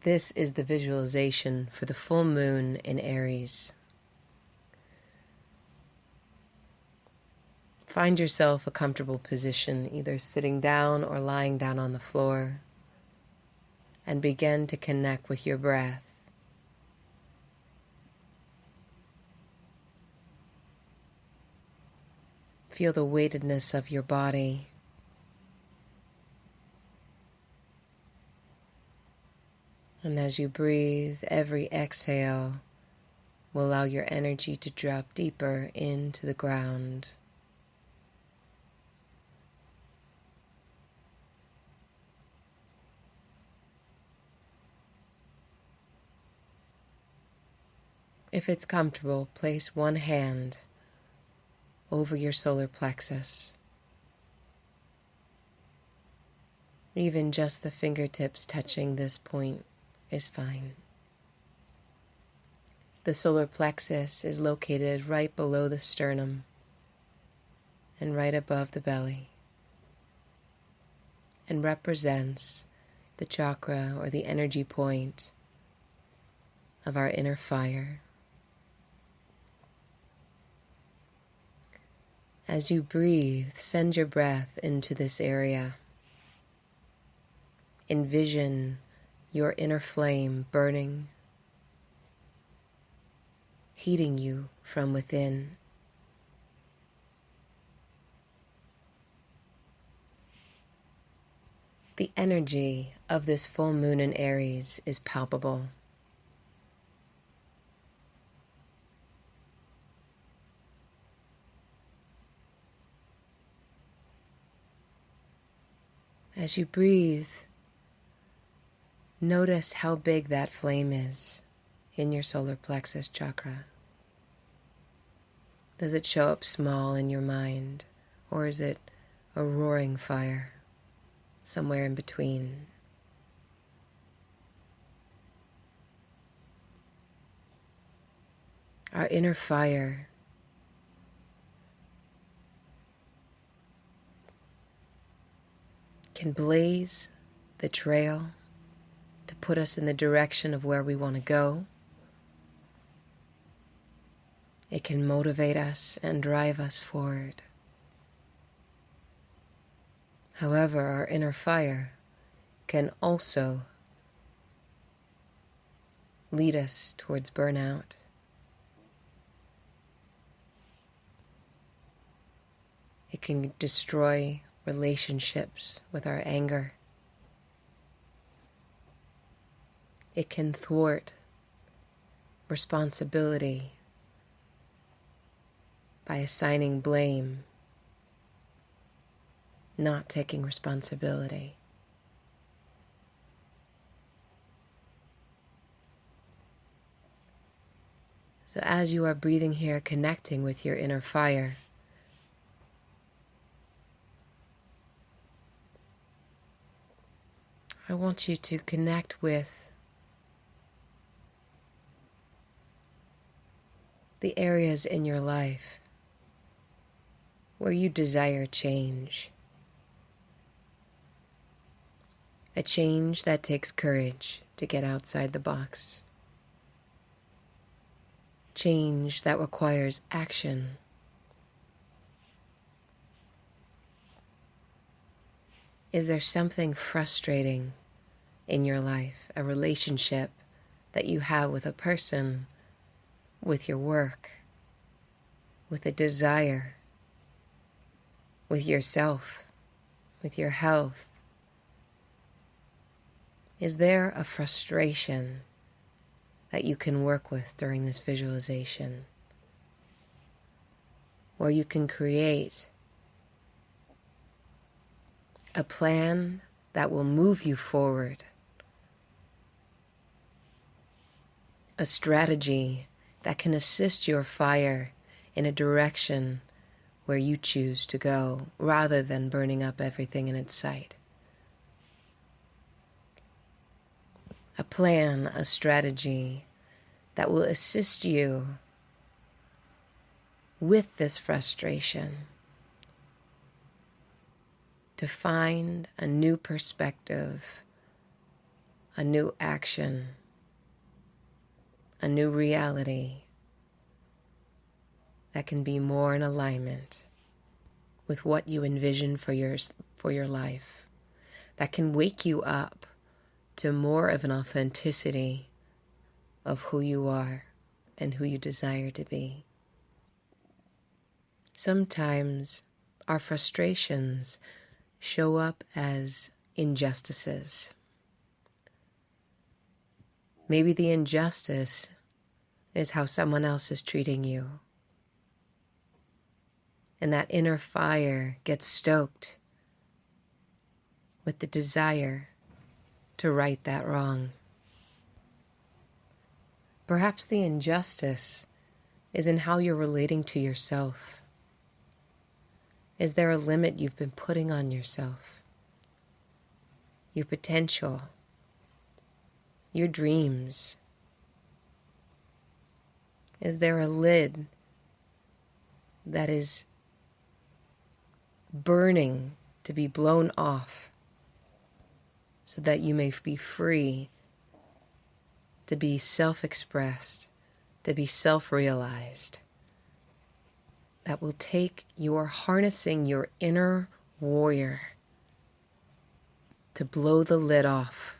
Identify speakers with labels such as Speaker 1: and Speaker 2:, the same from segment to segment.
Speaker 1: This is the visualization for the full moon in Aries. Find yourself a comfortable position, either sitting down or lying down on the floor, and begin to connect with your breath. Feel the weightedness of your body. And as you breathe, every exhale will allow your energy to drop deeper into the ground. If it's comfortable, place one hand over your solar plexus. Even just the fingertips touching this point is fine. The solar plexus is located right below the sternum and right above the belly, and represents the chakra or the energy point of our inner fire. As you breathe, send your breath into this area. Envision your inner flame burning, heating you from within. The energy of this full moon in Aries is palpable. As you breathe, notice how big that flame is in your solar plexus chakra. Does it show up small in your mind, or is it a roaring fire somewhere in between? Our inner fire can blaze the trail to put us in the direction of where we want to go. It can motivate us and drive us forward. However, our inner fire can also lead us towards burnout. It can destroy relationships with our anger. It can thwart responsibility by assigning blame, not taking responsibility. So as you are breathing here, connecting with your inner fire, I want you to connect with the areas in your life where you desire change. A change that takes courage to get outside the box. Change that requires action. Is there something frustrating in your life, a relationship that you have with a person, with your work, with a desire, with yourself, with your health? Is there a frustration that you can work with during this visualization, where you can create a plan that will move you forward, a strategy that can assist your fire in a direction where you choose to go, rather than burning up everything in its sight? A plan, a strategy that will assist you with this frustration to find a new perspective a new action, a new reality that can be more in alignment with what you envision for your life, that can wake you up to more of an authenticity of who you are and who you desire to be. Sometimes our frustrations show up as injustices. Maybe the injustice is how someone else is treating you. And that inner fire gets stoked with the desire to right that wrong. Perhaps the injustice is in how you're relating to yourself. Is there a limit you've been putting on yourself? Your potential, your dreams? Is there a lid that is burning to be blown off so that you may be free to be self-expressed, to be self-realized? That will take your harnessing your inner warrior to blow the lid off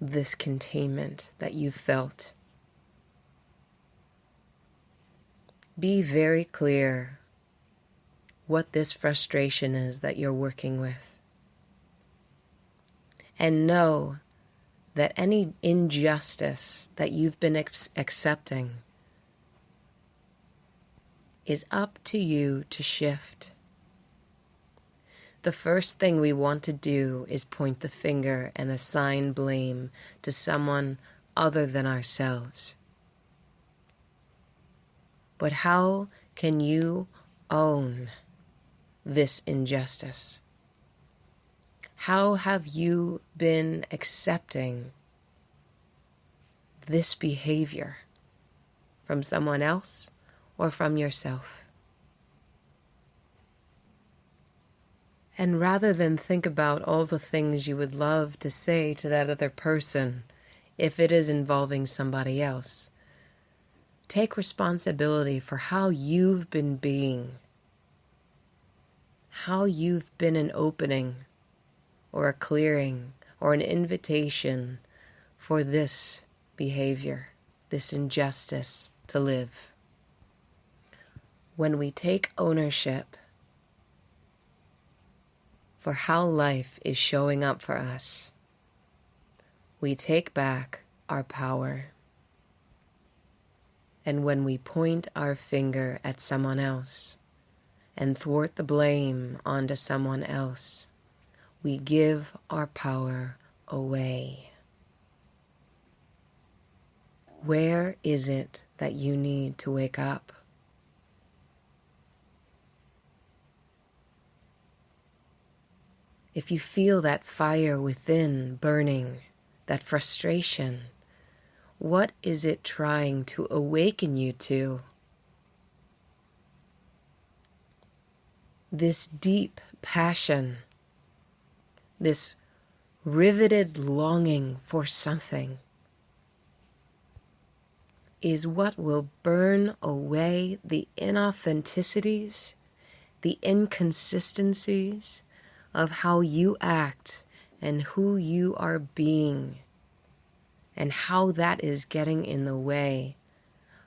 Speaker 1: this containment that you've felt. Be very clear what this frustration is that you're working with. And know that any injustice that you've been accepting is up to you to shift. The first thing we want to do is point the finger and assign blame to someone other than ourselves. But how can you own this injustice? How have you been accepting this behavior from someone else or from yourself? And rather than think about all the things you would love to say to that other person, if it is involving somebody else, take responsibility for how you've been being, how you've been an opening or a clearing or an invitation for this behavior, this injustice to live. When we take ownership for how life is showing up for us, we take back our power. And when we point our finger at someone else and thwart the blame onto someone else, we give our power away. Where is it that you need to wake up? If you feel that fire within burning, that frustration, what is it trying to awaken you to? This deep passion, this riveted longing for something, is what will burn away the inauthenticities, the inconsistencies of how you act and who you are being, and how that is getting in the way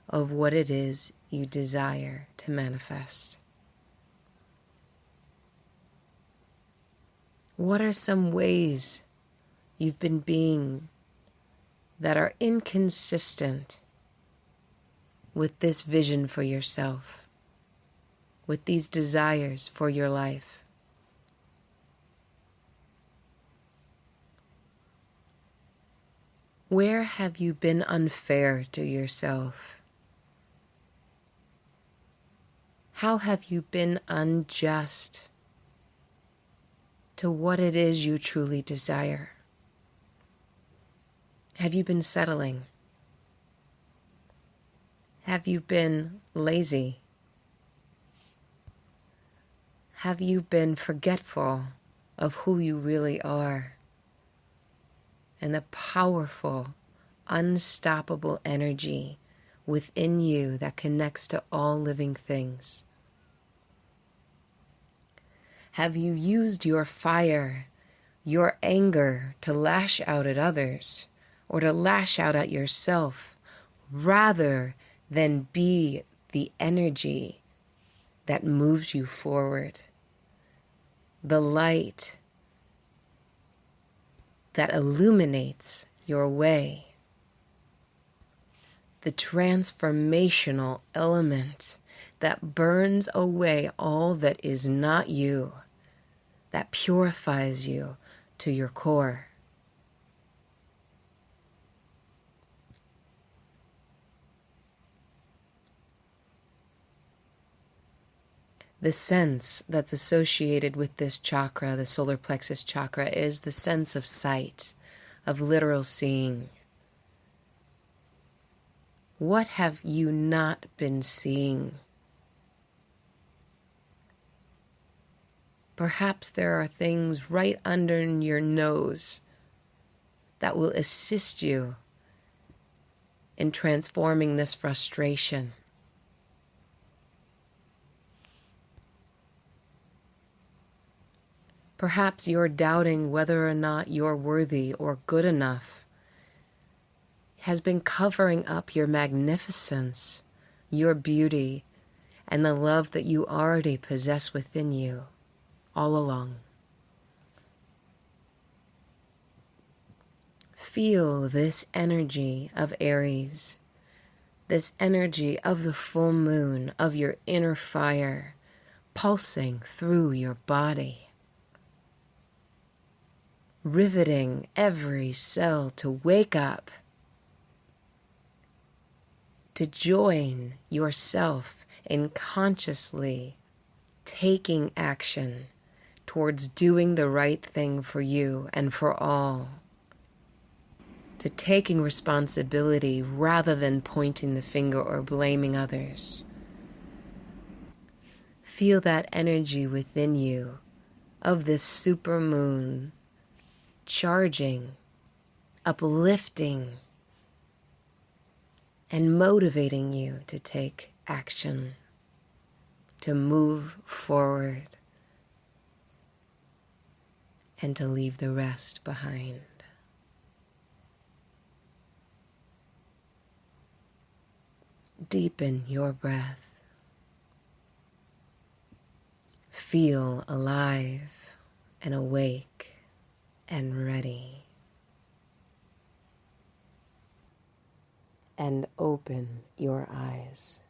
Speaker 1: of what it is you desire to manifest. What are some ways you've been being that are inconsistent with this vision for yourself, with these desires for your life? Where have you been unfair to yourself? How have you been unjust to what it is you truly desire? Have you been settling? Have you been lazy? Have you been forgetful of who you really are? and the powerful, unstoppable energy within you that connects to all living things? Have you used your fire, your anger, to lash out at others or to lash out at yourself rather than be the energy that moves you forward, the light that illuminates your way, the transformational element that burns away all that is not you, that purifies you to your core? The sense that's associated with this chakra, the solar plexus chakra, is the sense of sight, of literal seeing. What have you not been seeing? Perhaps there are things right under your nose that will assist you in transforming this frustration. Perhaps you're doubting whether or not you're worthy or good enough has been covering up your magnificence, your beauty, and the love that you already possess within you all along. Feel this energy of Aries, this energy of the full moon, of your inner fire, pulsing through your body, riveting every cell to wake up, to join yourself in consciously taking action towards doing the right thing for you and for all, to taking responsibility rather than pointing the finger or blaming others. Feel that energy within you of this super moon charging, uplifting, and motivating you to take action, to move forward, and to leave the rest behind. Deepen your breath. Feel alive and awake and ready. And open your eyes.